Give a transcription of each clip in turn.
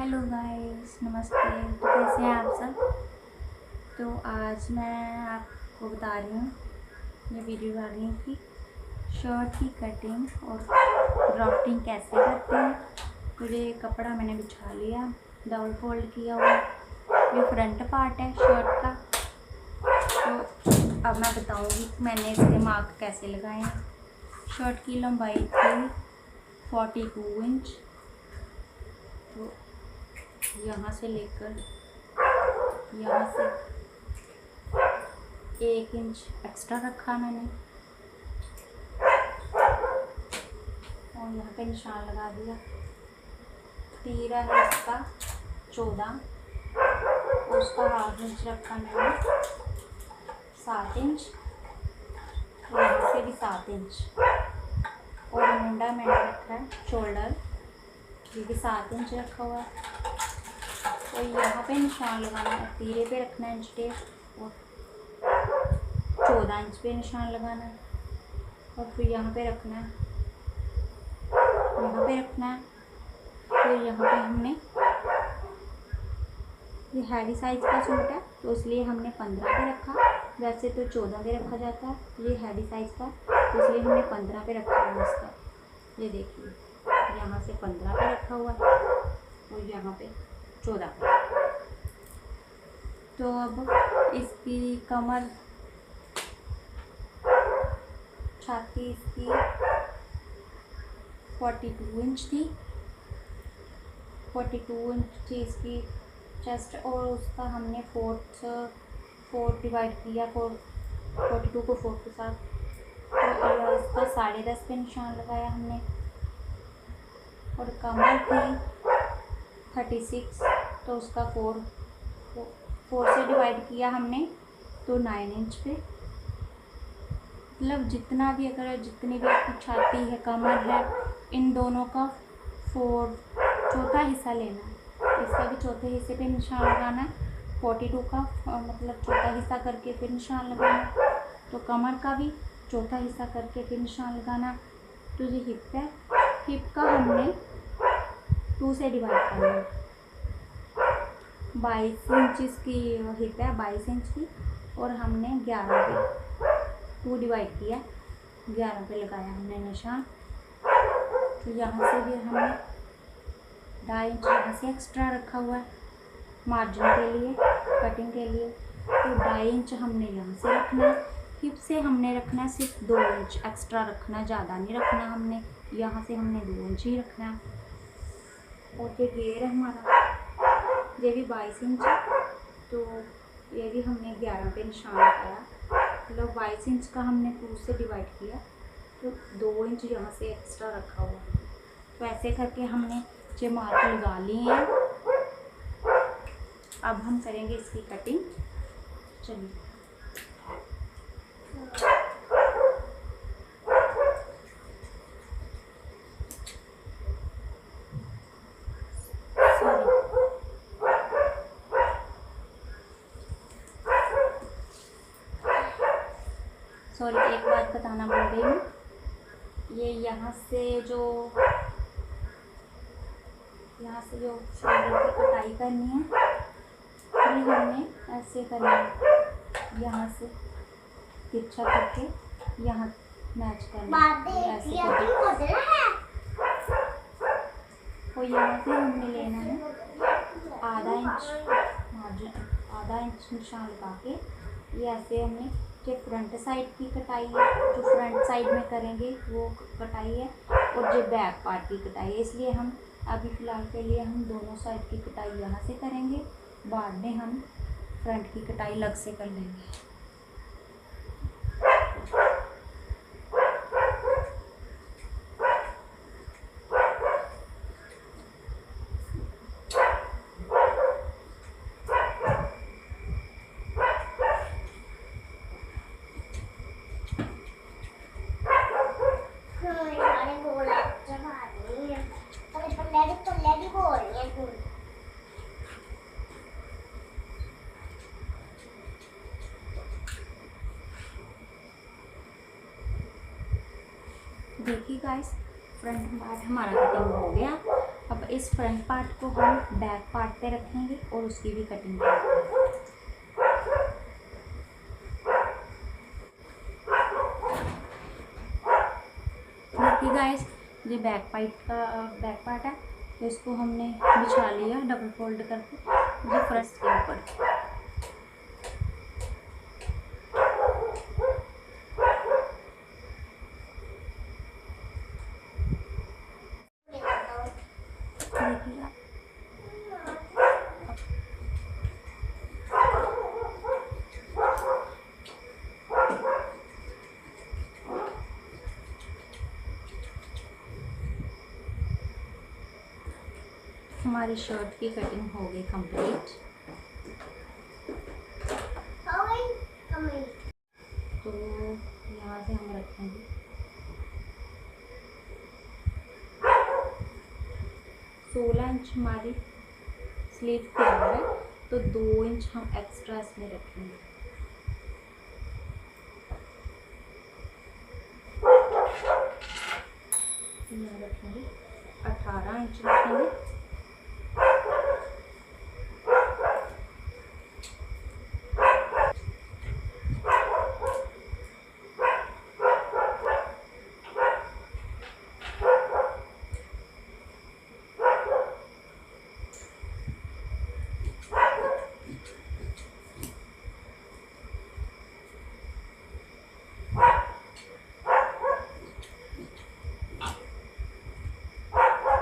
Hello guys, नमस्ते। तो कैसे हैं आप सब। तो आज मैं आपको बता रही हूँ, ये वीडियो बना रही हूँ कि शर्ट की कटिंग और ड्राफ्टिंग कैसे करते हैं। तो ये कपड़ा मैंने बिछा लिया, डबल फोल्ड किया हुआ। ये फ्रंट पार्ट है शर्ट का। तो अब मैं बताऊँगी कि मैंने इसके मार्क कैसे लगाए हैं। शर्ट की लंबाई थी 42 इंच। तो यहाँ से लेकर यहाँ से 1 इंच एक्स्ट्रा रखा मैंने और यहाँ पे निशान लगा दिया। तीरा है इसका 14, उसका हाफ इंच रखा मैंने 7 इंच, यहाँ से भी 7 इंच। और मुंडा मैंने रखा है शोल्डर, ये भी 7 इंच रखा हुआ है। तो यहाँ पे निशान लगाना है, तीरे पे रखना है इंच टेप और 14 इंच पे निशान लगाना है। और फिर यहाँ पे रखना है, यहाँ पे रखना है। फिर यहाँ पे हमने, ये हैवी साइज का सूट है तो इसलिए हमने 15 पे रखा। वैसे तो 14 पे रखा जाता है, ये हैवी साइज का तो इसलिए हमने 15 पे रखा हुआ इसका। ये देखिए, यहाँ से 15 पे रखा हुआ है और यहाँ पे 14 पे। तो अब इसकी कमर, छाती इसकी 42 इंच थी, 42 इंच थी इसकी चेस्ट। और उसका हमने फोर्थ डिवाइड किया, 42 को 4 के साथ। तो इसका 10.5 पे निशान लगाया हमने। और कमर थी 36, तो उसका 4 से डिवाइड किया हमने, तो 9 इंच पे। मतलब जितना भी, अगर जितनी भी आपकी छाती है, कमर है, इन दोनों का चौथा हिस्सा लेना है। इसका भी चौथे हिस्से पे निशान लगाना है। 42 का मतलब चौथा हिस्सा करके फिर निशान लगाना है। तो कमर का भी चौथा हिस्सा करके फिर निशान लगाना। तो ये हिप है, हिप का हमने 2 से डिवाइड करना है। 22 इंच इसकी हिप है, 22 इंच की। और हमने 11 पे 2 डिवाइड किया, 11 पे लगाया हमने निशान। तो यहाँ से भी हमने 2.5 इंच यहाँ से एक्स्ट्रा रखा हुआ है मार्जिन के लिए, कटिंग के लिए। तो 2.5 इंच हमने यहाँ से रखना है। हिप से हमने रखना है सिर्फ 2 इंच एक्स्ट्रा रखना है, ज़्यादा नहीं रखना हमने। यहाँ से हमने 2 इंच ही रखना है। और ये घेर है हमारा, ये भी 22 इंच है, तो ये भी हमने 11 पे निशान लगाया। मतलब 22 इंच का हमने 2 से डिवाइड किया, तो 2 इंच यहाँ से एक्स्ट्रा रखा हुआ। तो ऐसे करके हमने ये मार्क लगा लिए हैं। अब हम करेंगे इसकी कटिंग। चलिए, सॉरी एक बात बताना भूल गई हूँ। ये यहाँ से जो शोल्डर की कटाई करनी है, ये हमने ऐसे करना है, यहाँ से तिरछा करके यहाँ मैच करना है, ऐसे करके। और यहाँ से हमने लेना है आधा इंच निशान लगा के। ये ऐसे हमने, जो फ्रंट साइड की कटाई है, जो फ्रंट साइड में करेंगे वो कटाई है, और जो बैक पार्ट की कटाई है। इसलिए हम अभी फ़िलहाल के लिए हम दोनों साइड की कटाई यहाँ से करेंगे, बाद में हम फ्रंट की कटाई अलग से कर लेंगे। देखिए गाइस, फ्रंट पार्ट हमारा कटिंग हो गया। अब इस फ्रंट पार्ट को हम बैक पार्ट पे रखेंगे और उसकी भी कटिंग करेंगे। देखिए गाइस, ये बैक पार्ट है, तो इसको हमने बिछा लिया डबल फोल्ड करके ये फ्रंट के ऊपर। देखिएगा हमारी शर्ट की कटिंग हो गई कंप्लीट। तो यहाँ से हम रखेंगे 16 इंच हमारी स्लीव तैयार है, तो 2 इंच हम एक्स्ट्रा इसमें रखेंगे। यहाँ रखेंगे 18 इंच रखेंगे।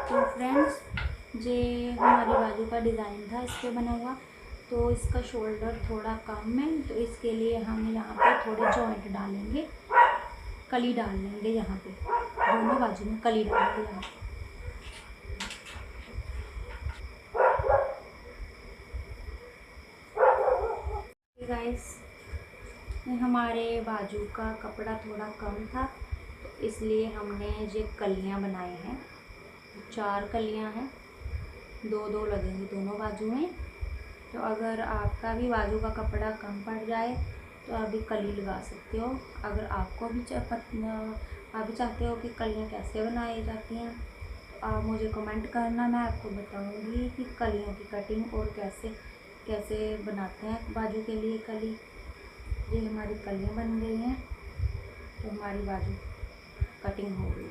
तो फ्रेंड्स, ये हमारी बाजू का डिज़ाइन था इस पे बना हुआ। तो इसका शोल्डर थोड़ा कम है, तो इसके लिए हम यहाँ पे थोड़े जॉइंट डालेंगे, कली डाल लेंगे यहाँ पे, दोनों बाजू में कली डालेंगे यहाँ पे। गाइस, हमारे बाजू का कपड़ा थोड़ा कम था, तो इसलिए हमने ये कलियाँ बनाई हैं। 4 कलियाँ हैं, 2-2 लगेंगे दोनों बाजू में। तो अगर आपका भी बाजू का कपड़ा कम पड़ जाए तो आप भी कली लगा सकते हो। अगर आपको भी आप भी चाहते हो कि कलियाँ कैसे बनाई जाती हैं, तो आप मुझे कमेंट करना, मैं आपको बताऊंगी कि कलियों की कटिंग और कैसे कैसे बनाते हैं बाजू के लिए कली। ये हमारी कलियाँ बन गई हैं, तो हमारी बाजू कटिंग हो गई।